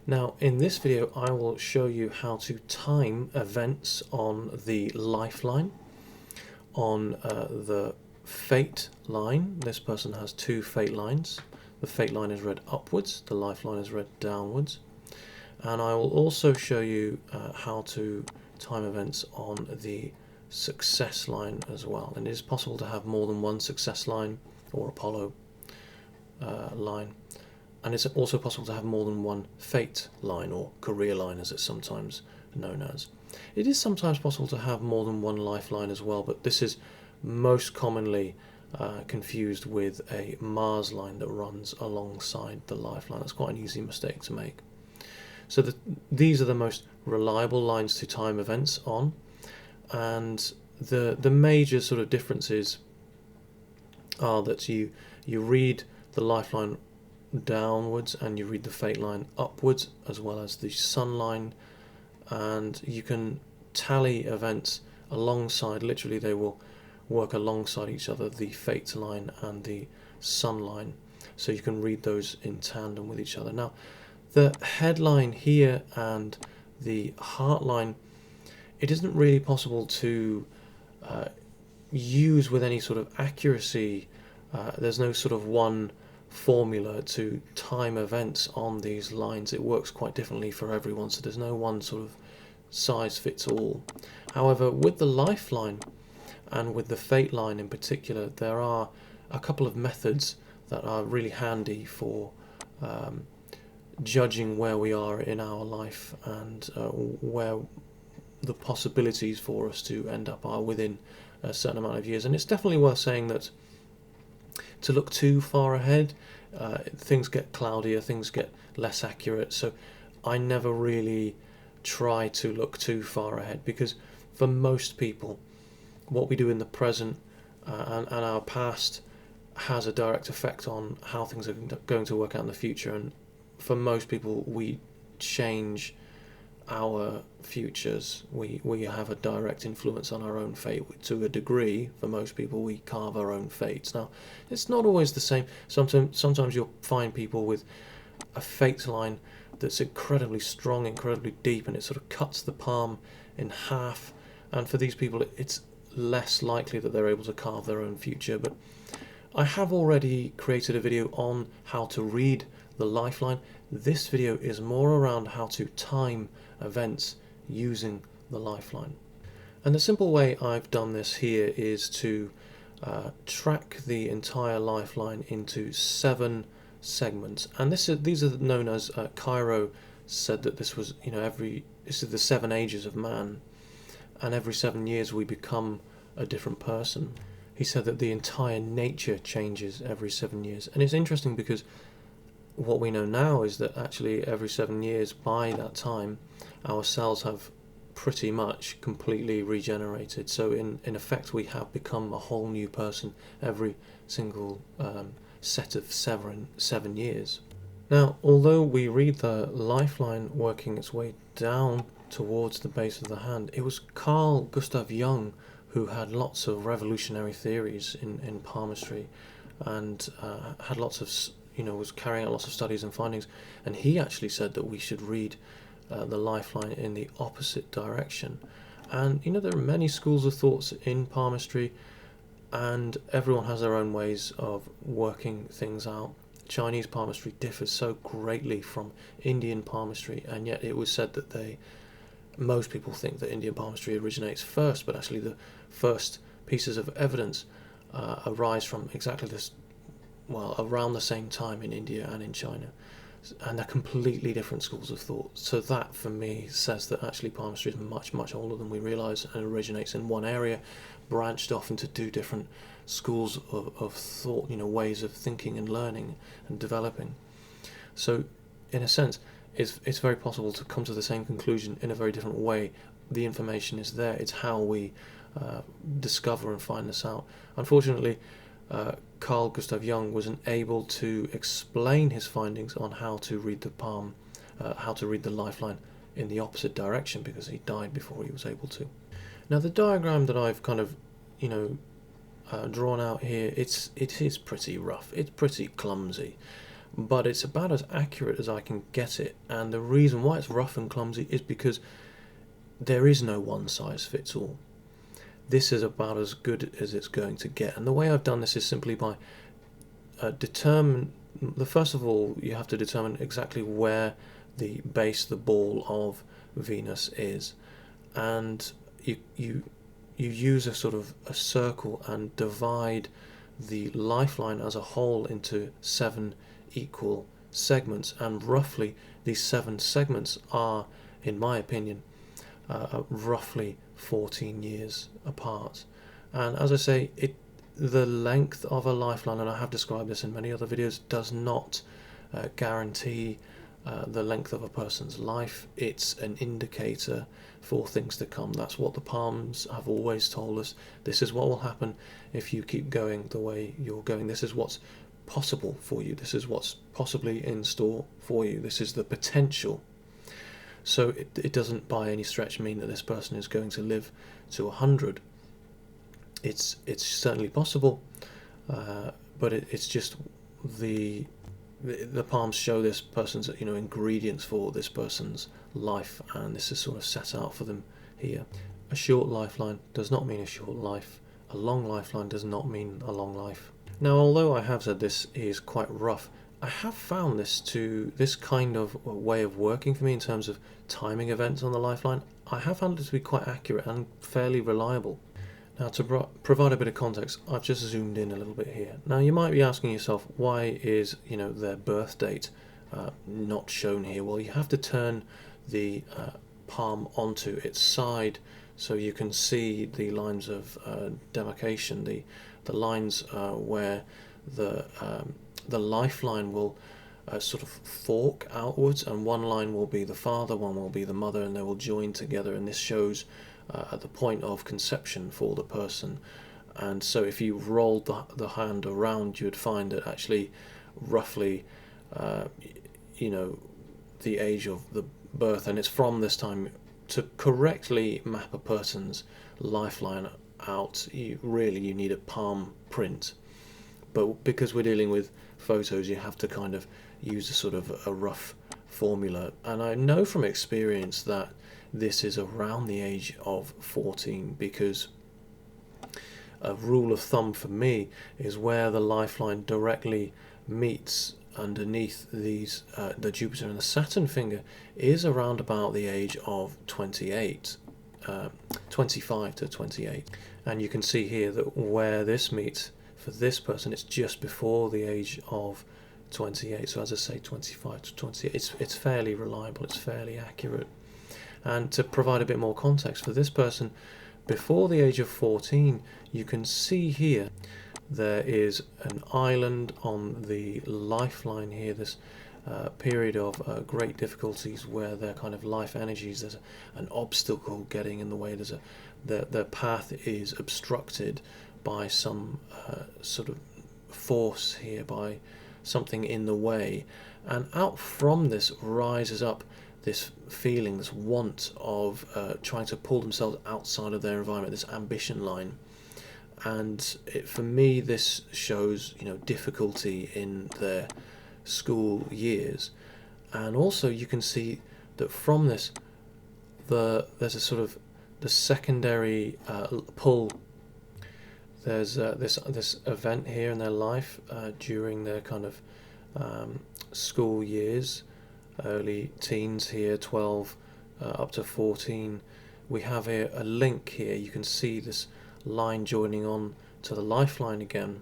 Now, in this video, I will show you how to time events on the lifeline, on the fate line. This person has two fate lines. The fate line is read upwards, the lifeline is read downwards. And I will also show you how to time events on the success line as well. And it is possible to have more than one success line or Apollo line. And it's also possible to have more than one fate line, or career line as it's sometimes known as. It is sometimes possible to have more than one lifeline as well, but this is most commonly confused with a Mars line that runs alongside the lifeline. That's quite an easy mistake to make. So these are the most reliable lines to time events on, and the major sort of differences are that you read the lifeline downwards and you read the fate line upwards, as well as the sun line, and you can tally events alongside. Literally, they will work alongside each other, the fate line and the sun line, so you can read those in tandem with each other. Now, the headline here and the heart line, it isn't really possible to use with any sort of accuracy. There's no sort of one formula to time events on these lines. It works quite differently for everyone, so there's no one sort of size fits all. However, with the lifeline and with the fate line in particular, there are a couple of methods that are really handy for judging where we are in our life and where the possibilities for us to end up are within a certain amount of years. And it's definitely worth saying that to look too far ahead, things get cloudier, things get less accurate. So I never really try to look too far ahead, because for most people, what we do in the present and our past has a direct effect on how things are going to work out in the future. And for most people, we change our futures. We have a direct influence on our own fate to a degree. For most people, we carve our own fates. Now, it's not always the same. Sometimes you'll find people with a fate line that's incredibly strong, incredibly deep, and it sort of cuts the palm in half. And for these people, it's less likely that they're able to carve their own future. But I have already created a video on how to read the lifeline. This video is more around how to time events using the lifeline. And the simple way I've done this here is to track the entire lifeline into 7 segments. And these are known as Cairo said that this was, this is the 7 ages of man, and every 7 years we become a different person. He said that the entire nature changes every 7 years. And it's interesting because what we know now is that actually every 7 years, by that time, our cells have pretty much completely regenerated. So in effect, we have become a whole new person every single set of 7 years. Now, although we read the lifeline working its way down towards the base of the hand, it was Carl Gustav Jung who had lots of revolutionary theories in palmistry, and had lots of, was carrying out lots of studies and findings. And he actually said that we should read the lifeline in the opposite direction. And there are many schools of thoughts in palmistry, and everyone has their own ways of working things out. Chinese palmistry differs so greatly from Indian palmistry, and yet it was said that most people think that Indian palmistry originates first, but actually the first pieces of evidence arise from exactly this, around the same time in India and in China. And they're completely different schools of thought. So that, for me, says that actually palmistry is much, much older than we realise, and originates in one area, branched off into 2 different schools of thought, ways of thinking and learning and developing. So, in a sense, it's very possible to come to the same conclusion in a very different way. The information is there. It's how we discover and find this out. Unfortunately, Carl Gustav Jung wasn't able to explain his findings on how to read the palm, how to read the lifeline in the opposite direction, because he died before he was able to. Now, the diagram that I've kind of, drawn out here, it is pretty rough. It's pretty clumsy. but it's about as accurate as I can get it. And the reason why it's rough and clumsy is because there is no one size fits all. This is about as good as it's going to get. And the way I've done this is simply by first of all, you have to determine exactly where the base, the ball of Venus is, and you use a sort of a circle and divide the lifeline as a whole into 7 equal segments, and roughly these 7 segments are, in my opinion, roughly 14 years apart. And as I say, the length of a lifeline, and I have described this in many other videos, does not guarantee the length of a person's life. It's an indicator for things to come. That's what the palms have always told us. This is what will happen if you keep going the way you're going. This is what's possible for you. This is what's possibly in store for you. This is the potential. So it doesn't by any stretch mean that this person is going to live to 100. It's certainly possible, but it's just the palms show this person's ingredients for this person's life, and this is sort of set out for them here. A short lifeline does not mean a short life. A long lifeline does not mean a long life. Now, although I have said this is quite rough, I have found this kind of way of working for me in terms of timing events on the lifeline. I have found it to be quite accurate and fairly reliable. Now, to provide a bit of context, I've just zoomed in a little bit here. Now, you might be asking yourself, why is their birth date not shown here? Well, you have to turn the palm onto its side so you can see the lines of demarcation, the lines where the lifeline will sort of fork outwards, and one line will be the father, one will be the mother, and they will join together, and this shows at the point of conception for the person. And so if you rolled the hand around, you would find that actually roughly the age of the birth, and it's from this time. To correctly map a person's lifeline out, you need a palm print, but because we're dealing with photos, you have to kind of use a sort of a rough formula, and I know from experience that this is around the age of 14, because a rule of thumb for me is where the lifeline directly meets underneath these the Jupiter and the Saturn finger is around about the age of 28, 25 to 28, and you can see here that where this meets for this person, it's just before the age of 28. So as I say, 25 to 28, it's fairly reliable, it's fairly accurate. And to provide a bit more context for this person, before the age of 14, you can see here there is an island on the lifeline here, this period of great difficulties where their kind of life energies, there's an obstacle getting in the way, their path is obstructed by some sort of force here, by something in the way, and out from this rises up this feeling, this want of trying to pull themselves outside of their environment, this ambition line. And for me, this shows difficulty in their school years, and also you can see that from this there's a sort of the secondary pull. There's this event here in their life during their kind of school years, early teens here, 12 up to 14. We have here a link here. You can see this line joining on to the lifeline again,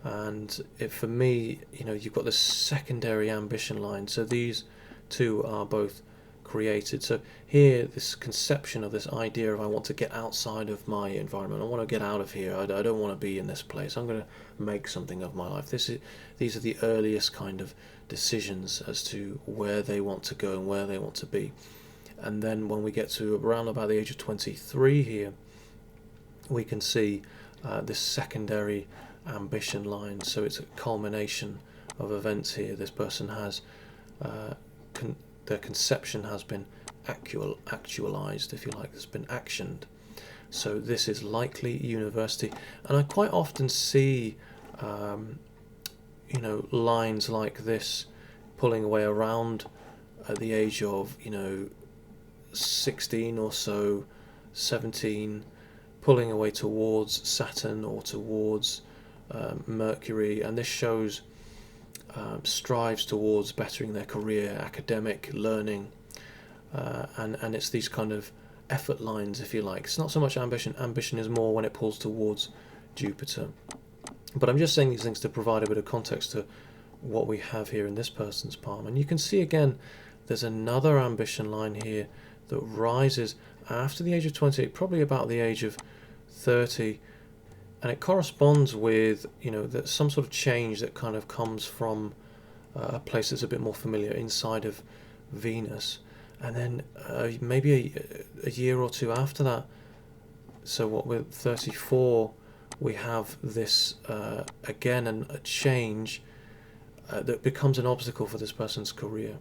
and for me, you've got this secondary ambition line. So these two are both created. So here, this conception of this idea of I want to get outside of my environment, I want to get out of here, I don't want to be in this place, I'm going to make something of my life. These are the earliest kind of decisions as to where they want to go and where they want to be. And then when we get to around about the age of 23 here, we can see this secondary ambition line. So it's a culmination of events here. This person has their conception has been actualized, if you like, it's been actioned. So this is likely university, and I quite often see lines like this pulling away around at the age of 16 or so, 17, pulling away towards Saturn or towards Mercury, and this shows strives towards bettering their career, academic learning, and it's these kind of effort lines, if you like. It's not so much ambition. Ambition is more when it pulls towards Jupiter. But I'm just saying these things to provide a bit of context to what we have here in this person's palm. And you can see again, there's another ambition line here that rises after the age of 28, probably about the age of 30, and it corresponds with some sort of change that kind of comes from a place that's a bit more familiar inside of Venus, and then maybe a year or two after that. So what, with 34, we have this again, and a change that becomes an obstacle for this person's career.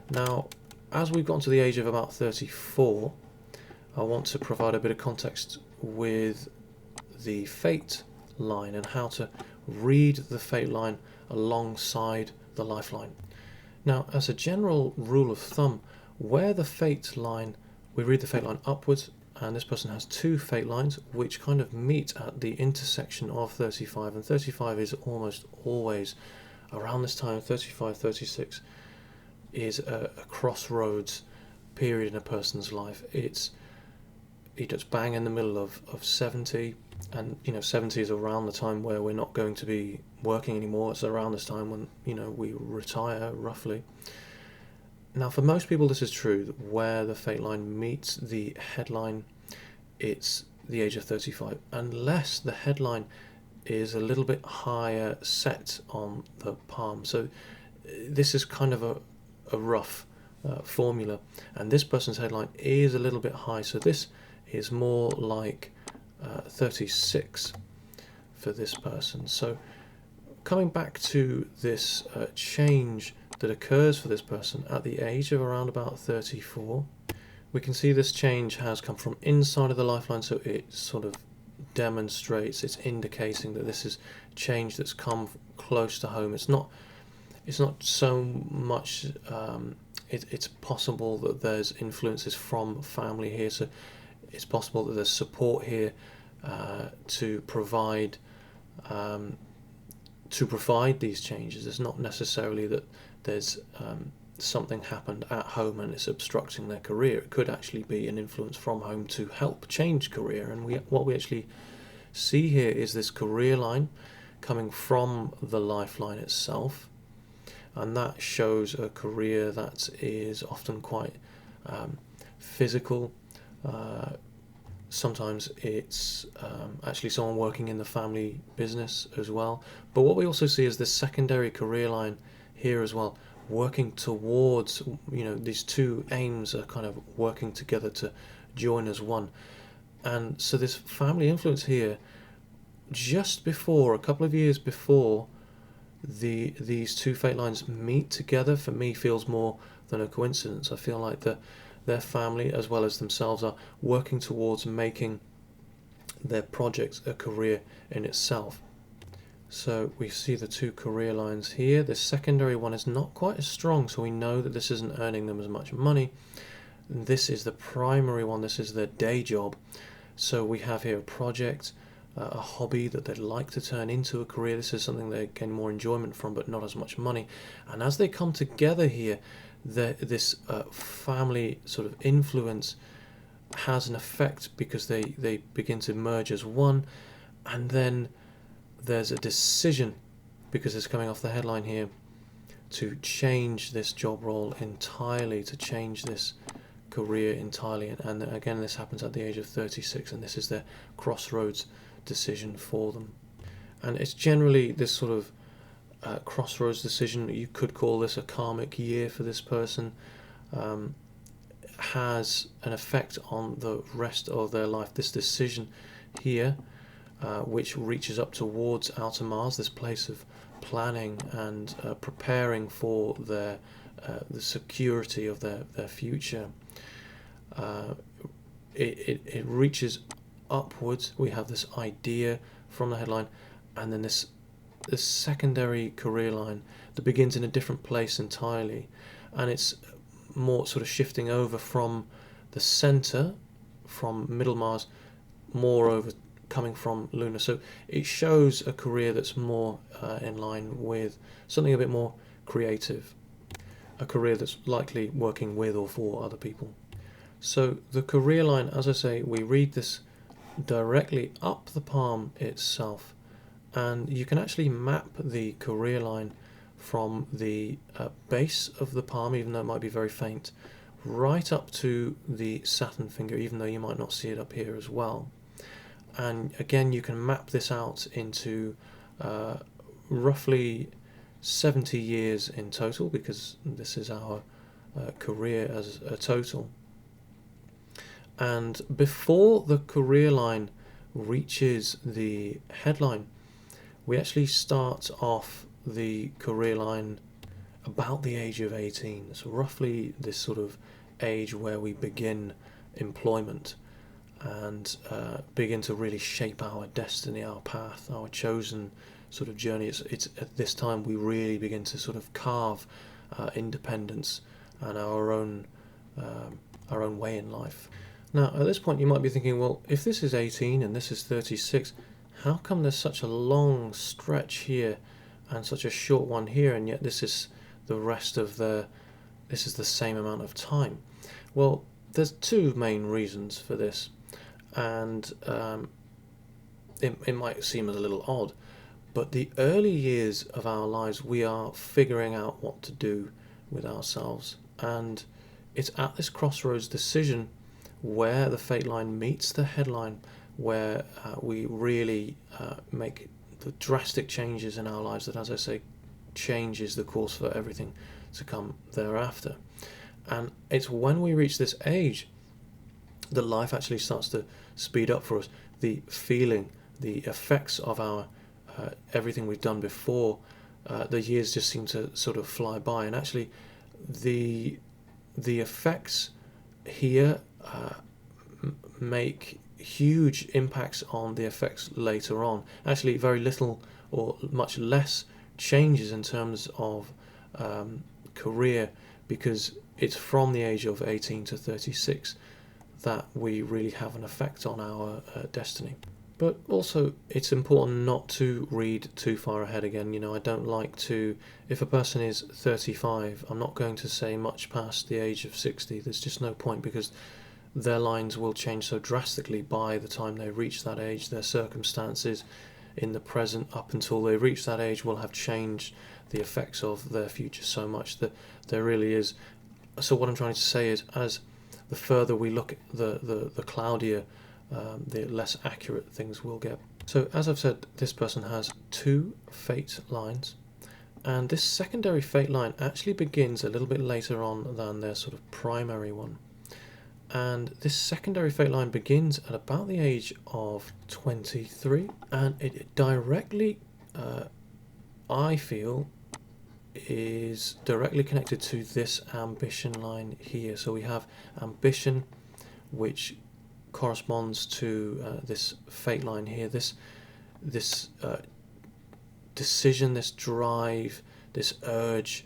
Now, as we've gotten to the age of about 34, I want to provide a bit of context with the fate line and how to read the fate line alongside the lifeline. Now, as a general rule of thumb, where the fate line, we read the fate line upwards, and this person has two fate lines which kind of meet at the intersection of 35, and 35 is almost always around this time. 35, 36 is a crossroads period in a person's life. It's bang in the middle of 70, and 70 is around the time where we're not going to be working anymore. It's around this time when we retire, roughly. Now, for most people this is true, that where the fate line meets the headline, it's the age of 35, unless the headline is a little bit higher set on the palm. So this is kind of a rough formula, and this person's headline is a little bit high, so this is more like 36 for this person. So coming back to this change that occurs for this person at the age of around about 34, we can see this change has come from inside of the lifeline, so it sort of demonstrates, it's indicating that this is change that's come close to home. It's not so much it's possible that there's influences from family here, so it's possible that there's support here to provide these changes. It's not necessarily that there's something happened at home and it's obstructing their career. It could actually be an influence from home to help change career, and what we actually see here is this career line coming from the lifeline itself, and that shows a career that is often quite physical. Sometimes it's actually someone working in the family business as well. But what we also see is this secondary career line here as well, working towards, these two aims are kind of working together to join as one. And so this family influence here, just before, a couple of years before these two fate lines meet together, for me feels more than a coincidence. I feel like their family as well as themselves are working towards making their project a career in itself. So we see the two career lines here. The secondary one is not quite as strong, so we know that this isn't earning them as much money. This is the primary one, this is their day job. So we have here a project, a hobby that they'd like to turn into a career. This is something they gain more enjoyment from, but not as much money. And as they come together here, this family sort of influence has an effect, because they begin to merge as one, and then there's a decision, because it's coming off the headline here, to change this job role entirely, to change this career entirely. And again, this happens at the age of 36, and this is their crossroads decision for them. And it's generally this sort of crossroads decision, you could call this a karmic year for this person, has an effect on the rest of their life. This decision here, which reaches up towards outer Mars, this place of planning and preparing for the security of their future, it reaches upwards. We have this idea from the headline, and then this this secondary career line that begins in a different place entirely, and it's more sort of shifting over from the center, from middle Mars, more over coming from lunar. So it shows a career that's more in line with something a bit more creative, a career that's likely working with or for other people. So the career line, as I say, we read this directly up the palm itself, and you can actually map the career line from the base of the palm, even though it might be very faint, right up to the Saturn finger, even though you might not see it up here as well. And again, you can map this out into roughly 70 years in total, because this is our career as a total. And before the career line reaches the headline, we actually start off the career line about the age of 18. So roughly this sort of age where we begin employment and begin to really shape our destiny, our path, our chosen sort of journey. It's at this time we really begin to sort of carve independence and our own way in life. Now, at this point, you might be thinking, well, if this is 18 and this is 36, how come there's such a long stretch here and such a short one here, and yet this is the rest of this is the same amount of time? Well, there's two main reasons for this, and it might seem a little odd, but the early years of our lives, we are figuring out what to do with ourselves, and it's at this crossroads decision where the fate line meets the headline, where we really make the drastic changes in our lives that, as I say, changes the course for everything to come thereafter. And it's when we reach this age that life actually starts to speed up for us. The feeling, the effects of our everything we've done before, the years just seem to sort of fly by, and actually the effects here make huge impacts on the effects later on. Actually, very little or much less changes in terms of career, because it's from the age of 18 to 36 that we really have an effect on our destiny. But also, it's important not to read too far ahead again. You know, I don't like to, if a person is 35, I'm not going to say much past the age of 60. There's just no point, because their lines will change so drastically by the time they reach that age. Their circumstances in the present up until they reach that age will have changed the effects of their future so much that there really is. So what I'm trying to say is, as the further we look, the cloudier, the less accurate things will get. So as I've said, this person has two fate lines, and this secondary fate line actually begins a little bit later on than their sort of primary one. And this secondary fate line begins at about the age of 23, and it directly, I feel, is directly connected to this ambition line here. So we have ambition, which corresponds to this fate line here, this decision, this drive, this urge,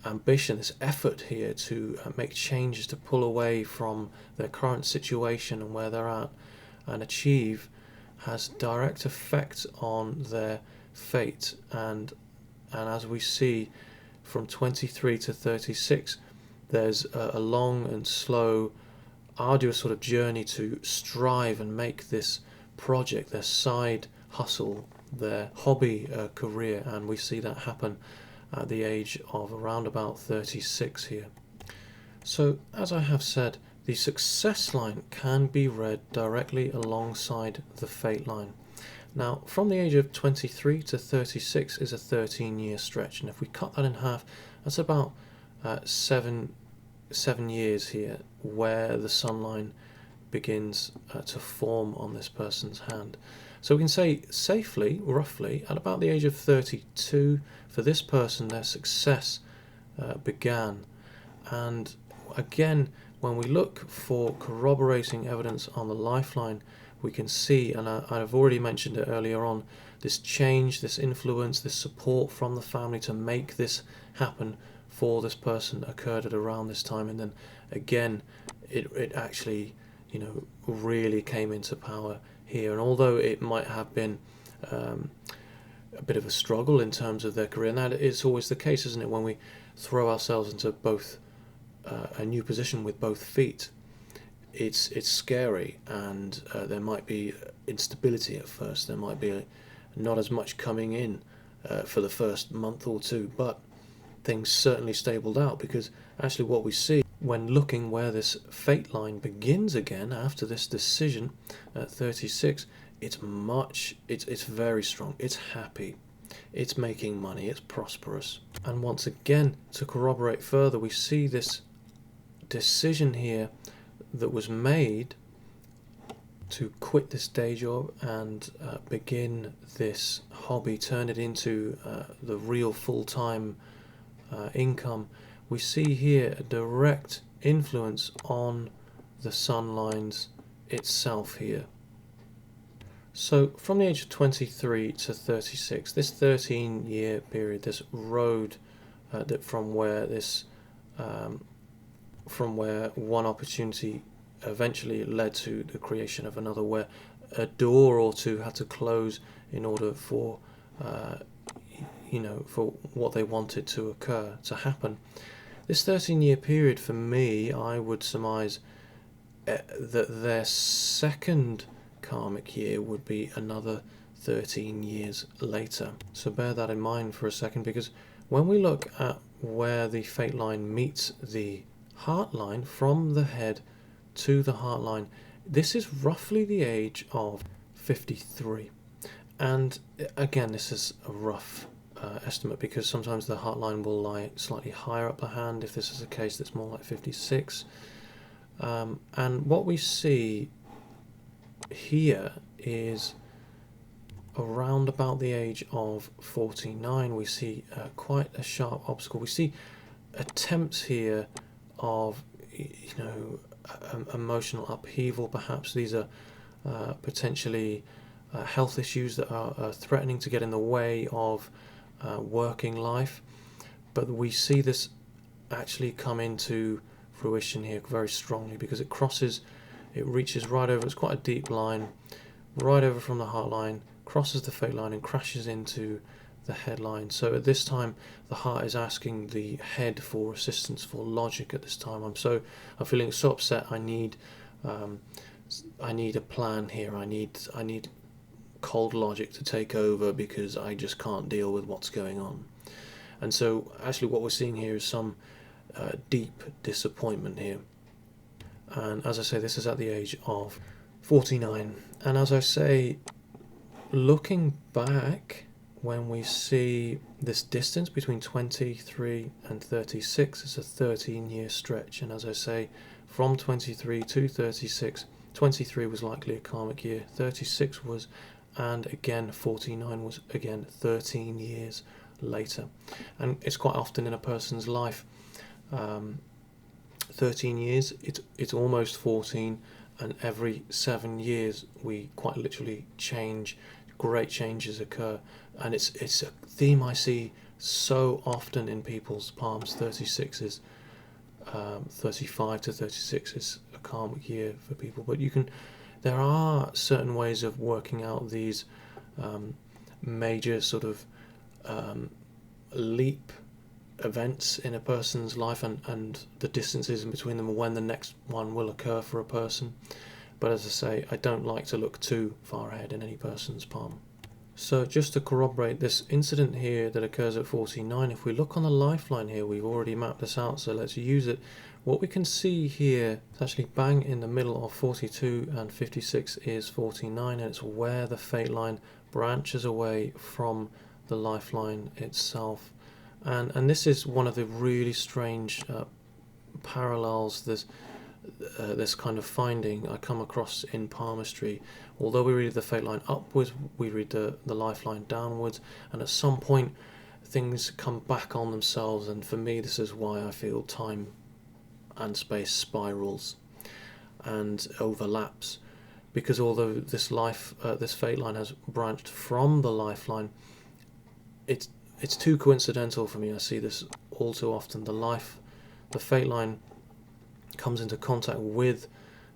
ambition, this effort here to make changes, to pull away from their current situation and where they're at and achieve, has direct effect on their fate. And as we see, from 23 to 36, there's a long and slow, arduous sort of journey to strive and make this project, their side hustle, their hobby career, and we see that happen at the age of around about 36 here. So, as I have said, the success line can be read directly alongside the fate line. Now, from the age of 23 to 36 is a 13-year stretch, and if we cut that in half, that's about 7 years here, where the sun line begins to form on this person's hand. So we can say safely, roughly, at about the age of 32, for this person, their success began. And again, when we look for corroborating evidence on the lifeline, we can see, and I've already mentioned it earlier on, this change, this influence, this support from the family to make this happen for this person occurred at around this time, and then again it actually, you know, really came into power here. And although it might have been a bit of a struggle in terms of their career, and that it's always the case, isn't it, when we throw ourselves into both a new position with both feet, it's scary, and there might be instability at first, there might be not as much coming in for the first month or two, but things certainly stabled out, because actually what we see when looking where this fate line begins again after this decision at 36, it's very strong, it's happy, it's making money, it's prosperous. And once again, to corroborate further, we see this decision here that was made to quit this day job and begin this hobby, turn it into the real full-time income. We see here a direct influence on the sun lines itself here. So from the age of 23 to 36, this 13-year period, this road that from where one opportunity eventually led to the creation of another, where a door or two had to close in order for for what they wanted to occur, to happen. This 13-year period, for me, I would surmise that their second karmic year would be another 13 years later. So bear that in mind for a second, because when we look at where the fate line meets the heart line, from the head to the heart line, this is roughly the age of 53. And again, this is a rough estimate, because sometimes the heart line will lie slightly higher up the hand. If this is the case, that's more like 56. And what we see here is around about the age of 49, we see quite a sharp obstacle. We see attempts here of, emotional upheaval. Perhaps these are potentially health issues that are threatening to get in the way of working life. But we see this actually come into fruition here very strongly, because it reaches right over, it's quite a deep line, right over from the heart line, crosses the fate line and crashes into the headline. So at this time, the heart is asking the head for assistance, for logic at this time. I'm feeling so upset, I need a plan here, I need cold logic to take over, because I just can't deal with what's going on. And so actually what we're seeing here is some deep disappointment here. And as I say, this is at the age of 49. And as I say, looking back, when we see this distance between 23 and 36, it's a 13-year stretch. And as I say, from 23 to 36, 23 was likely a karmic year, 36 was, and again 49 was again 13 years later. And it's quite often in a person's life, 13 years, it's almost 14, and every 7 years we quite literally change, great changes occur. And it's a theme I see so often in people's palms. 36 is 35 to 36 is a karmic year for people, but there are certain ways of working out these major sort of leap events in a person's life, and the distances in between them, and when the next one will occur for a person. But as I say, I don't like to look too far ahead in any person's palm. So just to corroborate this incident here that occurs at 49, if we look on the lifeline here, we've already mapped this out, so let's use it. What we can see here is actually bang in the middle of 42 and 56 is 49, and it's where the fate line branches away from the lifeline itself. And this is one of the really strange parallels, this kind of finding I come across in palmistry. Although we read the fate line upwards, we read the lifeline downwards, and at some point things come back on themselves. And for me, this is why I feel time and space spirals and overlaps, because although this fate line has branched from the lifeline, it's too coincidental for me. I see this all too often. The fate line comes into contact with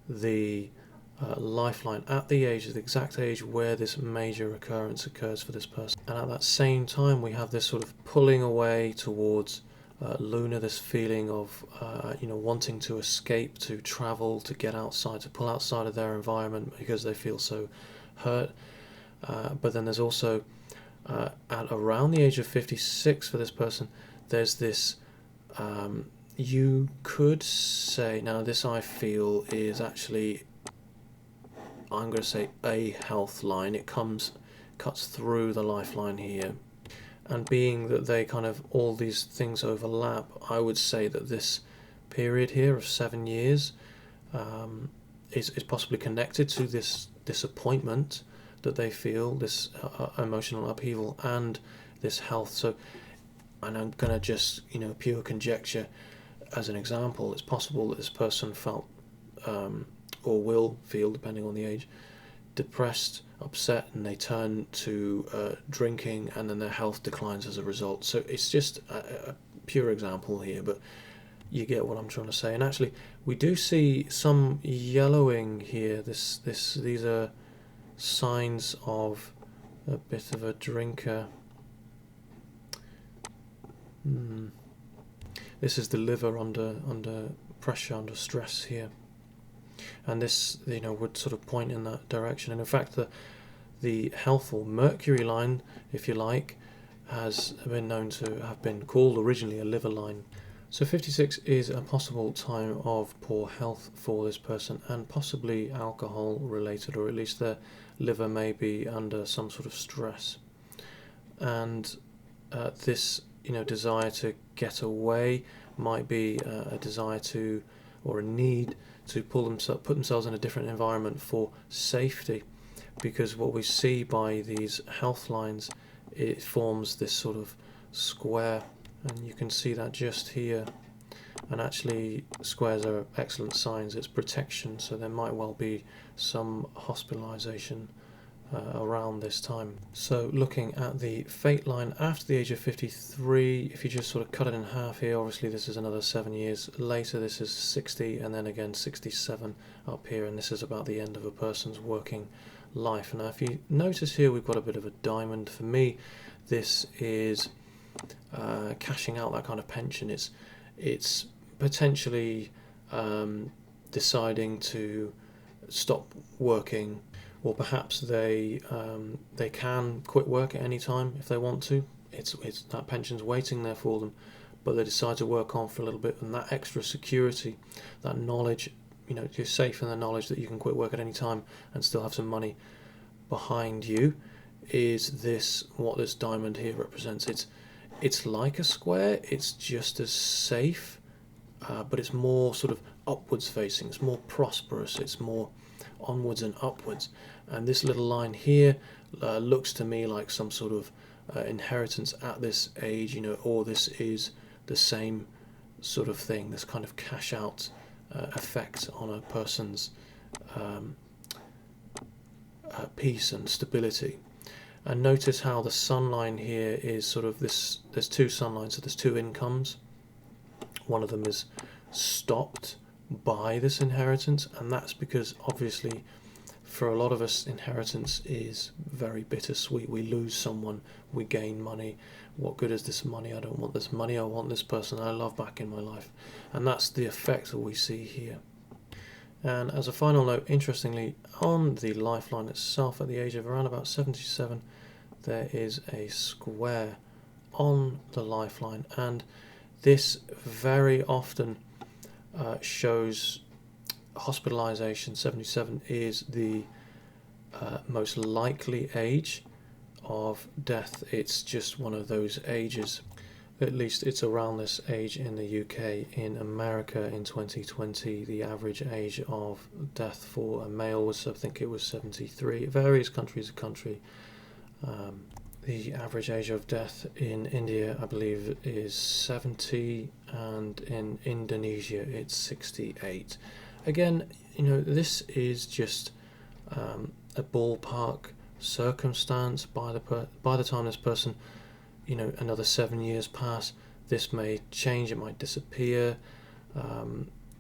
the lifeline at the exact age where this major occurrence occurs for this person. And at that same time, we have this sort of pulling away towards Luna, this feeling of wanting to escape, to travel, to get outside, to pull outside of their environment because they feel so hurt. But then there's also at around the age of 56 for this person, there's this you could say, now this I feel is actually, I'm going to say, a health line. It cuts through the lifeline here, and being that they kind of, all these things overlap, I would say that this period here of 7 years is possibly connected to this disappointment that they feel, this emotional upheaval, and this health. So, and I'm going to just, pure conjecture as an example, it's possible that this person felt, or will feel, depending on the age, depressed, upset, and they turn to drinking, and then their health declines as a result. So it's just a pure example here, but you get what I'm trying to say. And actually, we do see some yellowing here. These are signs of a bit of a drinker. This is the liver under pressure, under stress here, and this would sort of point in that direction. And in fact, the health or Mercury line, if you like, has been known to have been called originally a liver line. So 56 is a possible time of poor health for this person, and possibly alcohol related, or at least their liver may be under some sort of stress. And this desire to get away might be a desire to, or a need to put themselves in a different environment for safety, because what we see by these health lines, it forms this sort of square, and you can see that just here. And actually, squares are excellent signs. It's protection, so there might well be some hospitalization around this time. So looking at the fate line after the age of 53, if you just sort of cut it in half here, obviously this is another 7 years later. This is 60, and then again 67 up here, and this is about the end of a person's working life. Now if you notice here, we've got a bit of a diamond. For me, this is cashing out that kind of pension. It's potentially deciding to stop working, or perhaps they can quit work at any time if they want to. It's that pension's waiting there for them, but they decide to work on for a little bit, and that extra security, that knowledge, you're safe in the knowledge that you can quit work at any time and still have some money behind you, is what this diamond here represents. It's like a square. It's just as safe, but it's more sort of upwards facing. It's more prosperous. It's more onwards and upwards. And this little line here looks to me like some sort of inheritance at this age, or this is the same sort of thing, this kind of cash out effect on a person's peace and stability. And notice how the sun line here is sort of this, there's two sun lines, so there's two incomes. One of them is stopped by this inheritance, and that's because obviously for a lot of us, inheritance is very bittersweet. We lose someone, we gain money. What good is this money? I don't want this money. I want this person I love back in my life. And that's the effect that we see here. And as a final note, interestingly, on the lifeline itself, at the age of around about 77, there is a square on the lifeline, and this very often shows hospitalization. 77 is the most likely age of death. It's just one of those ages. At least it's around this age in the UK. In America in 2020, the average age of death for a male was, I think it was 73. It varies country to country. The average age of death in India, I believe, is 70, and in Indonesia it's 68. Again, this is just a ballpark circumstance. By the time this person, another 7 years pass, this may change. It might disappear.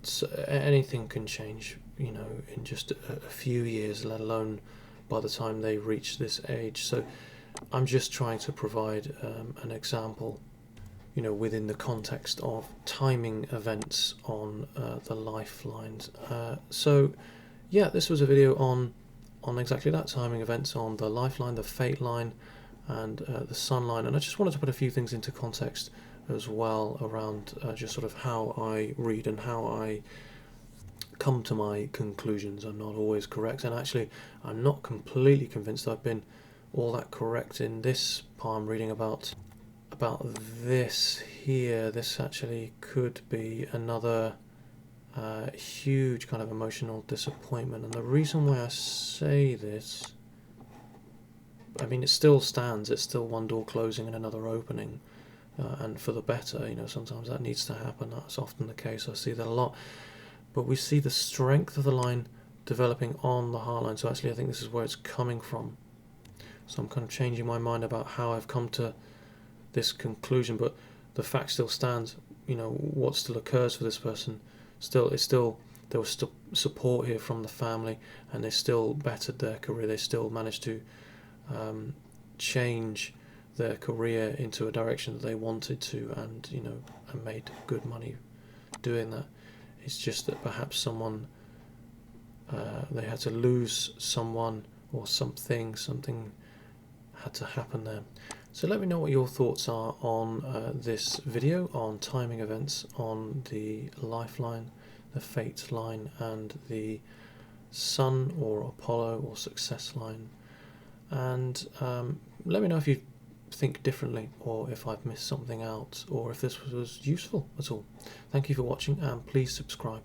So anything can change, in just a few years, let alone by the time they reach this age. So I'm just trying to provide an example, within the context of timing events on the lifelines. So yeah, this was a video on exactly that, timing events on the lifeline, the fate line, and the sun line. And I just wanted to put a few things into context as well around just sort of how I read and how I come to my conclusions. I'm not always correct, and actually I'm not completely convinced I've been all that correct in this palm reading about this here. This actually could be another huge kind of emotional disappointment, and the reason why I say this, I mean, it still stands. It's still one door closing and another opening, and for the better. Sometimes that needs to happen. That's often the case. I see that a lot. But we see the strength of the line developing on the heart line. So actually I think this is where it's coming from. So I'm kind of changing my mind about how I've come to this conclusion, but the fact still stands. What still occurs for this person, there was still support here from the family, and they still bettered their career. They still managed to change their career into a direction that they wanted to, and and made good money doing that. It's just that perhaps someone, they had to lose someone or something had to happen there. So let me know what your thoughts are on this video on timing events on the lifeline, the fate line, and the sun or Apollo or success line. And let me know if you think differently, or if I've missed something out, or if this was useful at all. Thank you for watching, and please subscribe.